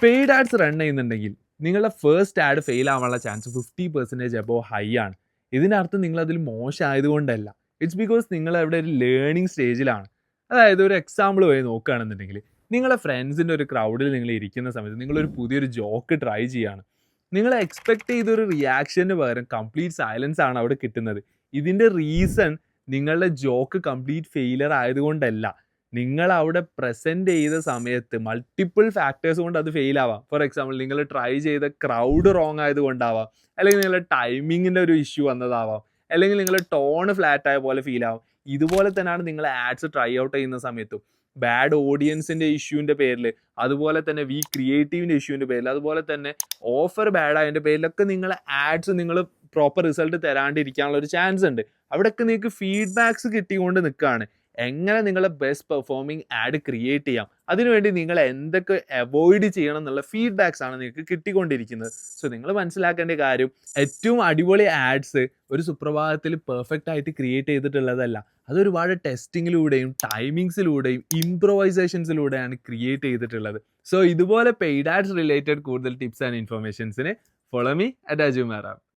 Paid ads run ചെയ്യുന്നുണ്ടെങ്കിൽ നിങ്ങളുടെ first add fail ആവാനുള്ള ചാൻസ് 50% അബോവ് ഹൈ ആണ്. ഇതിൻ്റെ അർത്ഥം നിങ്ങളതിൽ മോശമായതുകൊണ്ടല്ല. ഇറ്റ്സ് ബിക്കോസ് നിങ്ങൾ അവിടെ ഒരു ലേണിംഗ് സ്റ്റേജിലാണ്. അതായത് ഒരു എക്സാമ്പിൾ വഴി നോക്കുകയാണെന്നുണ്ടെങ്കിൽ നിങ്ങളുടെ ഫ്രണ്ട്സിൻ്റെ ഒരു ക്രൗഡിൽ നിങ്ങൾ ഇരിക്കുന്ന സമയത്ത് നിങ്ങളൊരു പുതിയൊരു ജോക്ക് ട്രൈ ചെയ്യുകയാണ്. നിങ്ങൾ എക്സ്പെക്ട് ചെയ്തൊരു റിയാക്ഷന് പകരം കംപ്ലീറ്റ് സൈലൻസ് ആണ് അവിടെ കിട്ടുന്നത്. ഇതിൻ്റെ റീസൺ നിങ്ങളുടെ ജോക്ക് കംപ്ലീറ്റ് ഫെയിലർ ആയതുകൊണ്ടല്ല. നിങ്ങൾ അവിടെ പ്രസൻറ്റ് ചെയ്ത സമയത്ത് മൾട്ടിപ്പിൾ ഫാക്ടേഴ്സ് കൊണ്ട് അത് ഫെയിൽ ആവാം. ഫോർ എക്സാമ്പിൾ നിങ്ങൾ ട്രൈ ചെയ്ത ക്രൗഡ് റോങ് ആയതുകൊണ്ടാവാം, അല്ലെങ്കിൽ നിങ്ങളുടെ ടൈമിങ്ങിൻ്റെ ഒരു ഇഷ്യൂ വന്നതാവാം, അല്ലെങ്കിൽ നിങ്ങളുടെ ടോൺ ഫ്ലാറ്റ് ആയ പോലെ ഫീൽ ആവും. ഇതുപോലെ തന്നെയാണ് നിങ്ങൾ ആഡ്സ് ട്രൈ ഔട്ട് ചെയ്യുന്ന സമയത്തും ബാഡ് ഓഡിയൻസിൻ്റെ ഇഷ്യൂവിൻ്റെ പേരിൽ, അതുപോലെ തന്നെ വീക്ക് ക്രിയേറ്റീവിൻ്റെ ഇഷ്യൂവിൻ്റെ പേരിൽ, അതുപോലെ തന്നെ ഓഫർ ബാഡ് ആയതിൻ്റെ പേരിലൊക്കെ നിങ്ങൾ ആഡ്സ് നിങ്ങൾ പ്രോപ്പർ റിസൾട്ട് തരാണ്ടിരിക്കാനുള്ള ഒരു ചാൻസ് ഉണ്ട്. അവിടെയൊക്കെ നിങ്ങൾക്ക് ഫീഡ്ബാക്സ് കിട്ടിക്കൊണ്ട് നിൽക്കുകയാണ്. എങ്ങനെ നിങ്ങളെ ബെസ്റ്റ് പെർഫോമിംഗ് ആഡ് ക്രിയേറ്റ് ചെയ്യാം, അതിനുവേണ്ടി നിങ്ങൾ എന്തൊക്കെ അവോയ്ഡ് ചെയ്യണം എന്നുള്ള ഫീഡ്ബാക്സ് ആണ് നിങ്ങൾക്ക് കിട്ടിക്കൊണ്ടിരിക്കുന്നത്. സോ നിങ്ങൾ മനസ്സിലാക്കേണ്ട കാര്യം, ഏറ്റവും അടിപൊളി ആഡ്സ് ഒരു സുപ്രഭാതത്തിൽ പെർഫെക്റ്റ് ആയിട്ട് ക്രിയേറ്റ് ചെയ്തിട്ടുള്ളതല്ല. അതൊരുപാട് ടെസ്റ്റിങ്ങിലൂടെയും ടൈമിങ്സിലൂടെയും ഇംപ്രൊവൈസേഷൻസിലൂടെയാണ് ക്രിയേറ്റ് ചെയ്തിട്ടുള്ളത്. സോ ഇതുപോലെ പെയ്ഡ് ആഡ്സ് റിലേറ്റഡ് കൂടുതൽ ടിപ്സ് ആൻഡ് ഇൻഫർമേഷൻസിന് ഫോളോ മീ അറ്റ് അജു മാറാം.